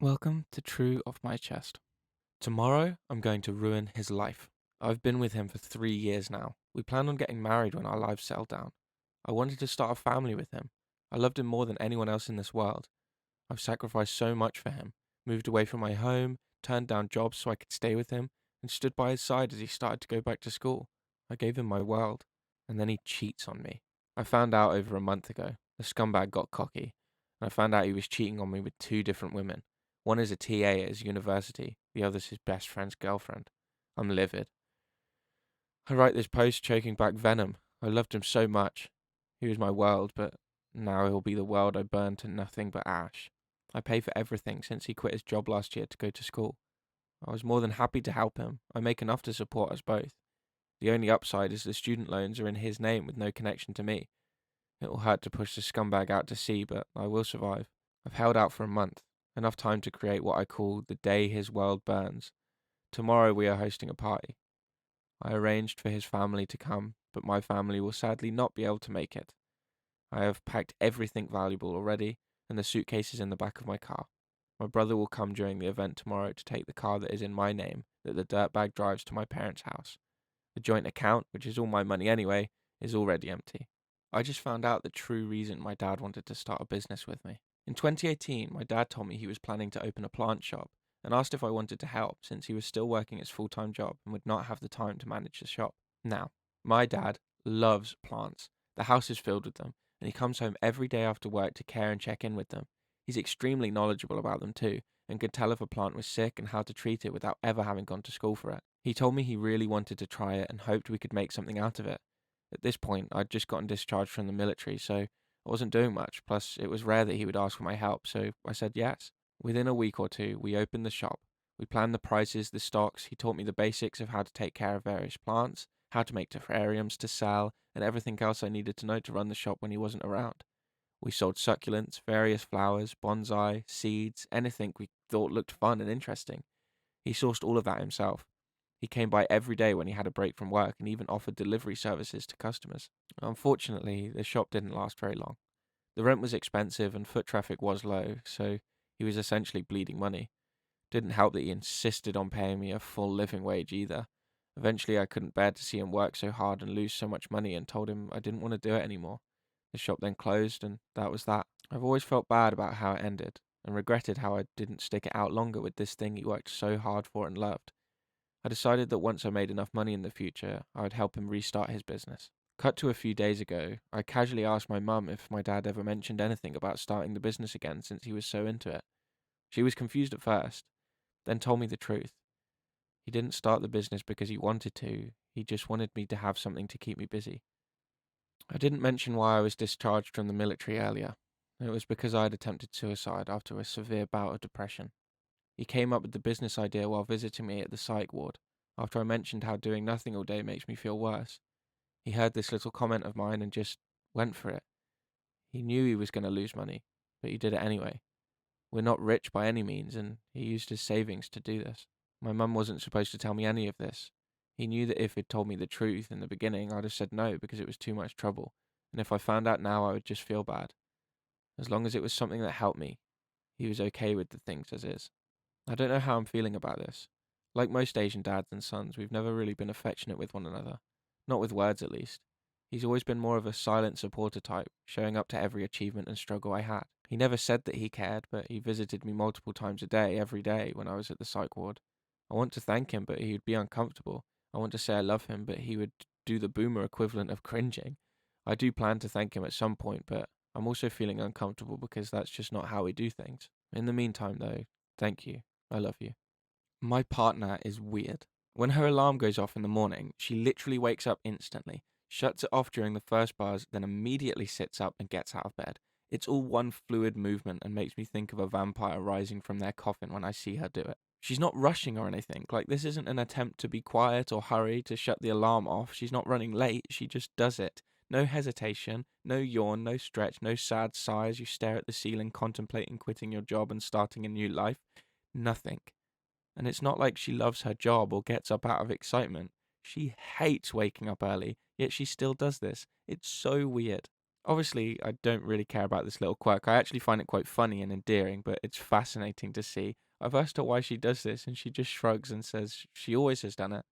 Welcome to True Off My Chest. Tomorrow, I'm going to ruin his life. I've been with him for 3 years now. We planned on getting married when our lives settled down. I wanted to start a family with him. I loved him more than anyone else in this world. I've sacrificed so much for him, moved away from my home, turned down jobs so I could stay with him, and stood by his side as he started to go back to school. I gave him my world, and then he cheats on me. I found out over a month ago. The scumbag got cocky, and I found out he was cheating on me with two different women. One is a TA at his university, the other's his best friend's girlfriend. I'm livid. I write this post choking back venom. I loved him so much. He was my world, but now he'll be the world I burned to nothing but ash. I pay for everything since he quit his job last year to go to school. I was more than happy to help him. I make enough to support us both. The only upside is the student loans are in his name with no connection to me. It will hurt to push the scumbag out to sea, but I will survive. I've held out for a month, enough time to create what I call the day his world burns. Tomorrow we are hosting a party. I arranged for his family to come, but my family will sadly not be able to make it. I have packed everything valuable already, and the suitcase is in the back of my car. My brother will come during the event tomorrow to take the car that is in my name that the dirtbag drives to my parents' house. The joint account, which is all my money anyway, is already empty. I just found out the true reason my dad wanted to start a business with me. In 2018, my dad told me he was planning to open a plant shop and asked if I wanted to help since he was still working his full-time job and would not have the time to manage the shop. Now, my dad loves plants. The house is filled with them, and he comes home every day after work to care and check in with them. He's extremely knowledgeable about them too, and could tell if a plant was sick and how to treat it without ever having gone to school for it. He told me he really wanted to try it and hoped we could make something out of it. At this point, I'd just gotten discharged from the military, so I wasn't doing much, plus it was rare that he would ask for my help, so I said yes. Within a week or two, we opened the shop. We planned the prices, the stocks, he taught me the basics of how to take care of various plants, how to make terrariums to sell, and everything else I needed to know to run the shop when he wasn't around. We sold succulents, various flowers, bonsai, seeds, anything we thought looked fun and interesting. He sourced all of that himself. He came by every day when he had a break from work and even offered delivery services to customers. Unfortunately, the shop didn't last very long. The rent was expensive and foot traffic was low, so he was essentially bleeding money. Didn't help that he insisted on paying me a full living wage either. Eventually, I couldn't bear to see him work so hard and lose so much money and told him I didn't want to do it anymore. The shop then closed, and that was that. I've always felt bad about how it ended, and regretted how I didn't stick it out longer with this thing he worked so hard for and loved. I decided that once I made enough money in the future, I would help him restart his business. Cut to a few days ago, I casually asked my mum if my dad ever mentioned anything about starting the business again since he was so into it. She was confused at first, then told me the truth. He didn't start the business because he wanted to, he just wanted me to have something to keep me busy. I didn't mention why I was discharged from the military earlier. It was because I had attempted suicide after a severe bout of depression. He came up with the business idea while visiting me at the psych ward, after I mentioned how doing nothing all day makes me feel worse. He heard this little comment of mine and just went for it. He knew he was going to lose money, but he did it anyway. We're not rich by any means, and he used his savings to do this. My mum wasn't supposed to tell me any of this. He knew that if he'd told me the truth in the beginning, I'd have said no because it was too much trouble, and if I found out now, I would just feel bad. As long as it was something that helped me, he was okay with the things as is. I don't know how I'm feeling about this. Like most Asian dads and sons, we've never really been affectionate with one another. Not with words, at least. He's always been more of a silent supporter type, showing up to every achievement and struggle I had. He never said that he cared, but he visited me multiple times a day, every day, when I was at the psych ward. I want to thank him, but he would be uncomfortable. I want to say I love him, but he would do the boomer equivalent of cringing. I do plan to thank him at some point, but I'm also feeling uncomfortable because that's just not how we do things. In the meantime, though, thank you. I love you. My partner is weird. When her alarm goes off in the morning, she literally wakes up instantly, shuts it off during the first buzz, then immediately sits up and gets out of bed. It's all one fluid movement and makes me think of a vampire rising from their coffin when I see her do it. She's not rushing or anything. Like, this isn't an attempt to be quiet or hurry to shut the alarm off. She's not running late. She just does it. No hesitation, no yawn, no stretch, no sad sigh as you stare at the ceiling contemplating quitting your job and starting a new life. Nothing. And it's not like she loves her job or gets up out of excitement. She hates waking up early, yet she still does this. It's so weird. Obviously, I don't really care about this little quirk. I actually find it quite funny and endearing, but it's fascinating to see. I've asked her why she does this, and she just shrugs and says she always has done it.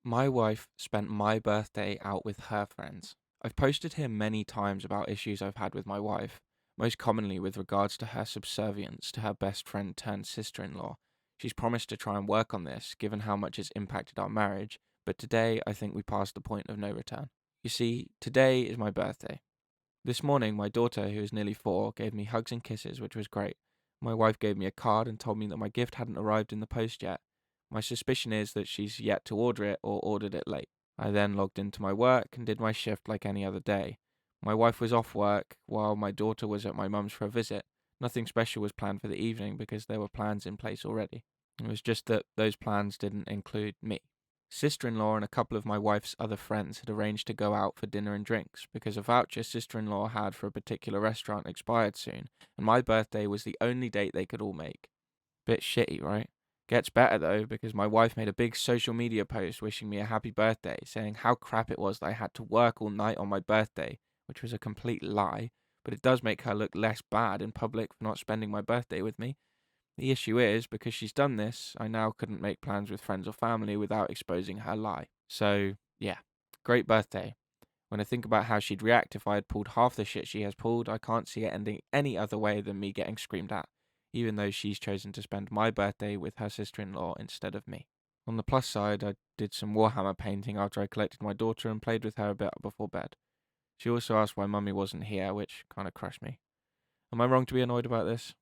My wife spent my birthday out with her friends. I've posted here many times about issues I've had with my wife, most commonly with regards to her subservience to her best friend turned sister in law. She's promised to try and work on this, given how much it's impacted our marriage, but today I think we passed the point of no return. You see, today is my birthday. This morning, my daughter, who is nearly 4, gave me hugs and kisses, which was great. My wife gave me a card and told me that my gift hadn't arrived in the post yet. My suspicion is that she's yet to order it or ordered it late. I then logged into my work and did my shift like any other day. My wife was off work while my daughter was at my mum's for a visit. Nothing special was planned for the evening because there were plans in place already. It was just that those plans didn't include me. Sister-in-law and a couple of my wife's other friends had arranged to go out for dinner and drinks because a voucher sister-in-law had for a particular restaurant expired soon, and my birthday was the only date they could all make. Bit shitty, right? Gets better though, because my wife made a big social media post wishing me a happy birthday, saying how crap it was that I had to work all night on my birthday, which was a complete lie, but it does make her look less bad in public for not spending my birthday with me. The issue is, because she's done this, I now couldn't make plans with friends or family without exposing her lie. So, yeah, great birthday. When I think about how she'd react if I had pulled half the shit she has pulled, I can't see it ending any other way than me getting screamed at, even though she's chosen to spend my birthday with her sister-in-law instead of me. On the plus side, I did some Warhammer painting after I collected my daughter and played with her a bit before bed. She also asked why Mummy wasn't here, which kind of crushed me. Am I wrong to be annoyed about this?